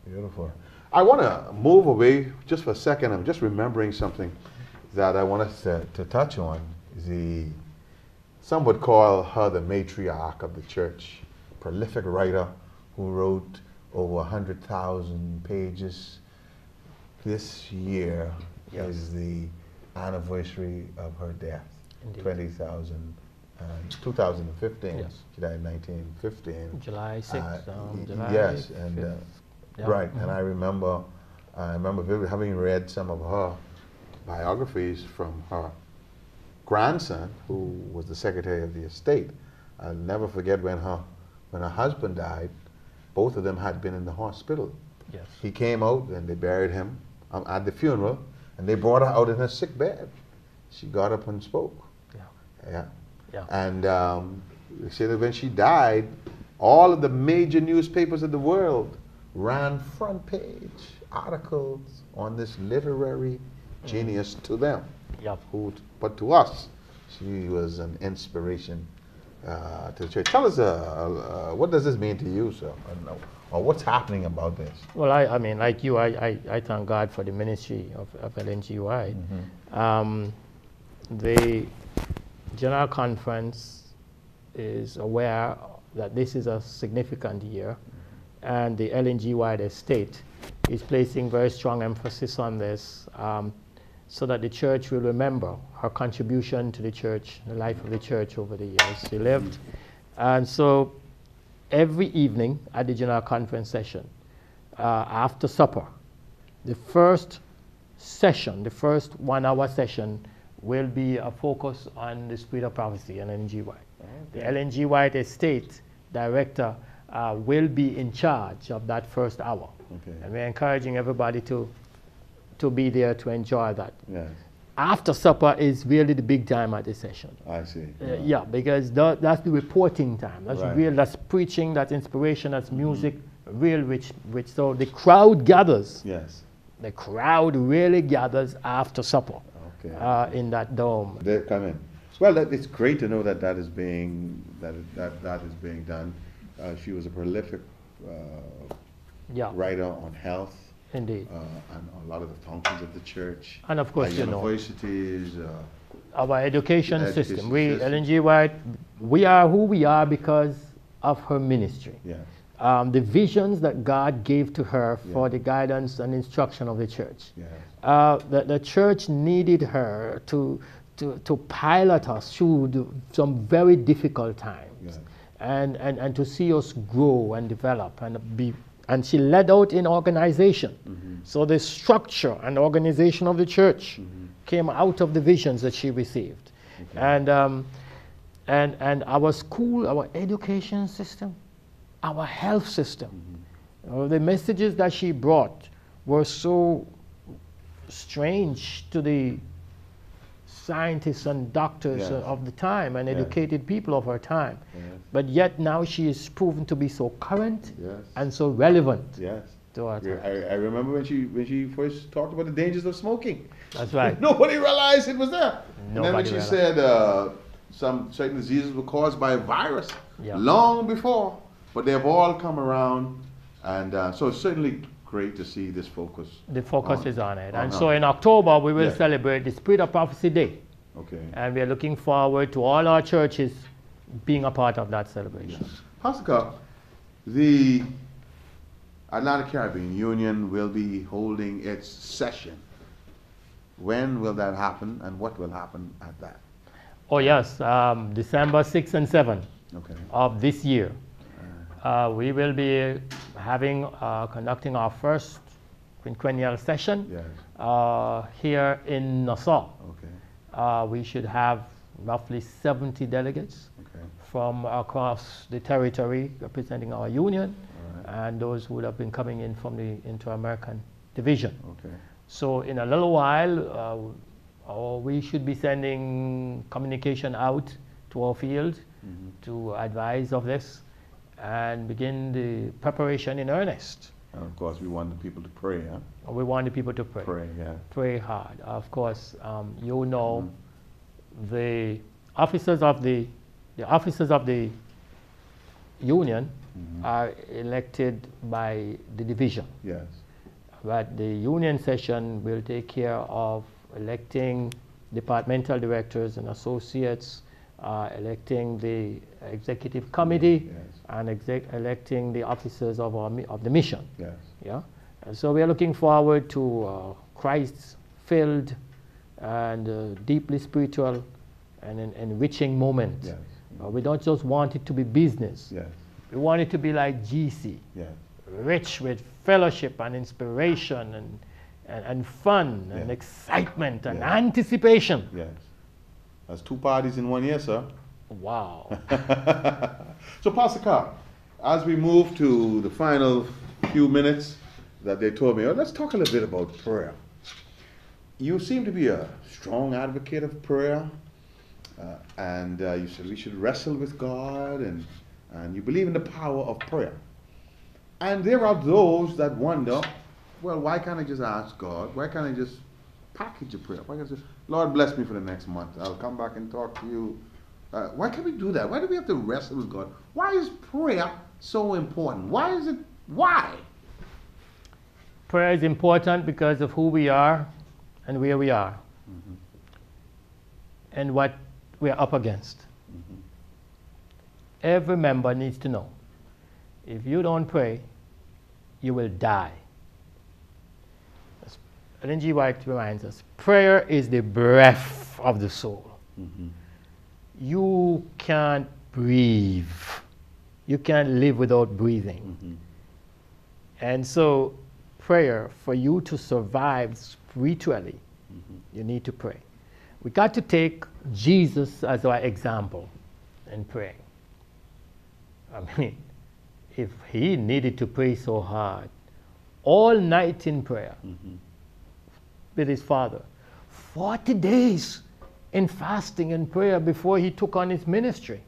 Beautiful. I want to move away just for a second. I'm just remembering something that I want us to touch on. Some would call her the matriarch of the church, prolific writer who wrote over 100,000 pages. This year is the anniversary of her death, 2015. Yes. She died in 1915. July 6th. July yes, and 5th. right. And I remember vividly having read some of her biographies from her grandson, who was the Secretary of the Estate. I'll never forget when her husband died. Both of them had been in the hospital. Yes. He came out and they buried him at the funeral, and they brought her out in her sick bed. She got up and spoke. Yeah. And they said that when she died, all of the major newspapers of the world ran front page articles on this literary genius to them. But to us, she was an inspiration to the church. Tell us, what does this mean to you, sir? Or what's happening about this? Well, I mean, like you, I thank God for the ministry of LNGY. The General Conference is aware that this is a significant year, and the LNGY, the state, is placing very strong emphasis on this so that the church will remember her contribution to the church, the life of the church over the years she lived. And so every evening at the General Conference session, after supper, the first session, the first 1 hour session, will be a focus on the spirit of prophecy and Ellen G. White. The Ellen G. White Estate Director will be in charge of that first hour. Okay. And we're encouraging everybody to be there to enjoy that. Yes. After supper is really the big time at the session. I see. Yeah, because that's the reporting time. That's Right. real, that's preaching, that's inspiration, that's music, real rich. So the crowd gathers. Yes. The crowd really gathers after supper in that dome. They come in. Well, it's great to know that that is being done. She was a prolific writer on health. Indeed. And a lot of the functions of the church. And of course, universities. Our education system. Ellen G. White, we are who we are because of her ministry. Yes. The visions that God gave to her for the guidance and instruction of the church. Yes. The church needed her to pilot us through some very difficult times. Yes. And to see us grow and develop and she led out in organization. So the structure and organization of the church came out of the visions that she received. And our school, our education system, our health system, the messages that she brought were so strange to the scientists and doctors of the time and educated people of her time. But yet now she is proven to be so current and so relevant. Yes. To our time. I remember when she first talked about the dangers of smoking. That's right. Nobody realized it was there. Nobody and then when she said some certain diseases were caused by a virus long before, but they've all come around, and so it's certainly great to see this focus. The focus is on it. And so in October, we will celebrate the Spirit of Prophecy Day. Okay. And we are looking forward to all our churches being a part of that celebration. Yes. Pastor Kerr, the Atlantic Caribbean Union will be holding its session. When will that happen, and what will happen at that? Oh yes, December 6th and 7th of this year. We will be conducting our first quinquennial session here in Nassau. We should have roughly 70 delegates from across the territory representing our union and those who would have been coming in from the Inter-American Division. So in a little while, we should be sending communication out to our field to advise of this and begin the preparation in earnest. And of course, we want the people to pray. Huh? We want the people to pray. Pray hard. Of course, the officers of the union are elected by the division. Yes. But the union session will take care of electing departmental directors and associates, electing the executive committee, and electing the officers of the mission. And so we are looking forward to Christ-filled and deeply spiritual and enriching moment. We don't just want it to be business. We want it to be like GC, rich with fellowship and inspiration and fun and excitement and anticipation. That's two parties in 1 year, sir. Wow. So, Pastor Kerr, as we move to the final few minutes that they told me, let's talk a little bit about prayer. You seem to be a strong advocate of prayer, and you said we should wrestle with God, and you believe in the power of prayer. And there are those that wonder, well, why can't I just ask God? Why can't I just package a prayer? Why can't I say, Lord, bless me for the next month. I'll come back and talk to you. Why can't we do that? Why do we have to wrestle with God? Why is prayer so important? Why? Prayer is important because of who we are and where we are and what we are up against. Every member needs to know, if you don't pray, you will die. As Ellen G. White reminds us, prayer is the breath of the soul. You can't breathe. You can't live without breathing. And so prayer, for you to survive spiritually, you need to pray. We got to take Jesus as our example in praying. I mean, if he needed to pray so hard, all night in prayer with his Father, 40 days in fasting and prayer before he took on his ministry.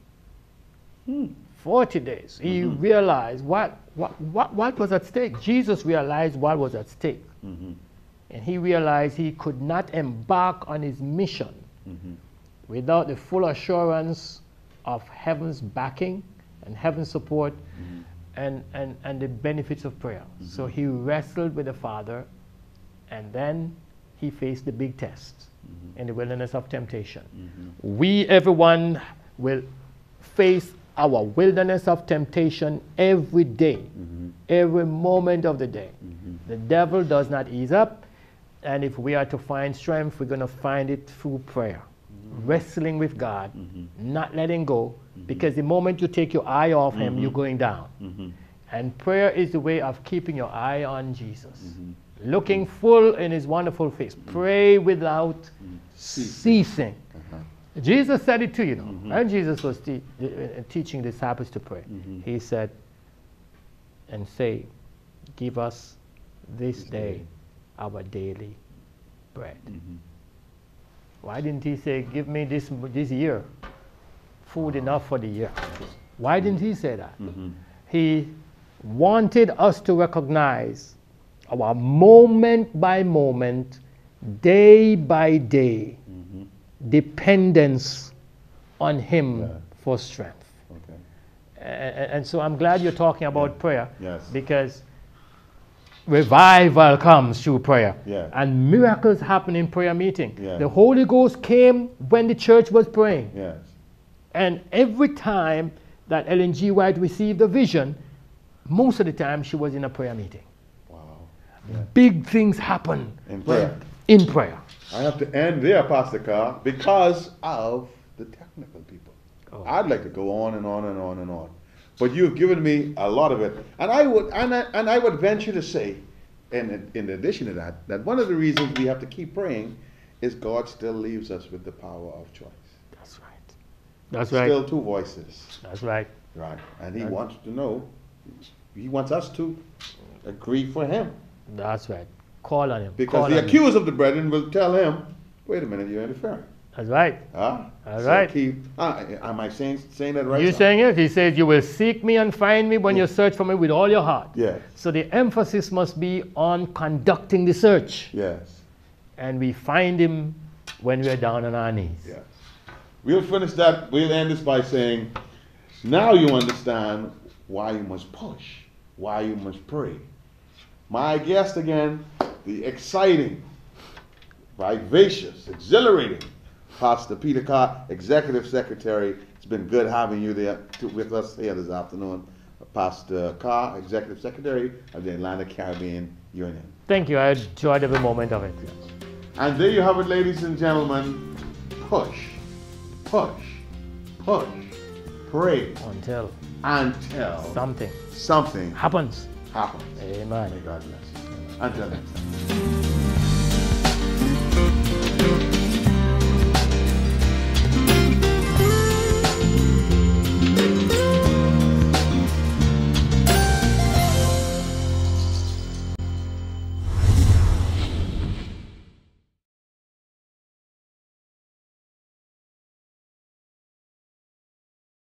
40 days. He realized what was at stake. Jesus realized what was at stake. And he realized he could not embark on his mission without the full assurance of heaven's backing and heaven's support and the benefits of prayer. So he wrestled with the Father, and then he faced the big test in the wilderness of temptation. Everyone will face our wilderness of temptation every day, every moment of the day. The devil does not ease up, and if we are to find strength, we're going to find it through prayer, wrestling with God, not letting go, because the moment you take your eye off him, you're going down. And prayer is the way of keeping your eye on Jesus, looking full in his wonderful face. Pray without ceasing. Jesus said it too, you know. When Jesus was teaching disciples to pray, he said, and say, give us this day our daily bread. Why didn't he say, give me this year, food enough for the year? Why didn't he say that? He wanted us to recognize our moment by moment, day by day, dependence on him for strength. And so I'm glad you're talking about prayer, because revival comes through prayer, and miracles happen in prayer meeting. The Holy Ghost came when the church was praying. And every time that Ellen G. White received a vision, most of the time she was in a prayer meeting. Big things happen in prayer. I have to end there, Pastor Kerr, because of the technical people. I'd like to go on and on and on and on, but you've given me a lot of it, and I would venture to say, in addition to that, that one of the reasons we have to keep praying is God still leaves us with the power of choice. That's right. That's right. Still two voices. That's right. Right, and he wants to know. He wants us to agree for him. That's right. Call on him. Because the accusers of the brethren will tell him, wait a minute, you're interfering. That's right. That's right. Am I saying that right? You're saying it? He says, you will seek me and find me when you search for me with all your heart. Yes. So the emphasis must be on conducting the search. Yes. And we find him when we're down on our knees. Yes. We'll finish that. We'll end this by saying, now you understand why you must push, why you must pray. My guest again, the exciting, vivacious, exhilarating Pastor Peter Kerr, Executive Secretary. It's been good having you there with us here this afternoon. Pastor Kerr, Executive Secretary of the Atlantic Caribbean Union. Thank you. I enjoyed every moment of it. And there you have it, ladies and gentlemen. Push, push, push, pray until something happens. Amen. May God bless you. Until next time.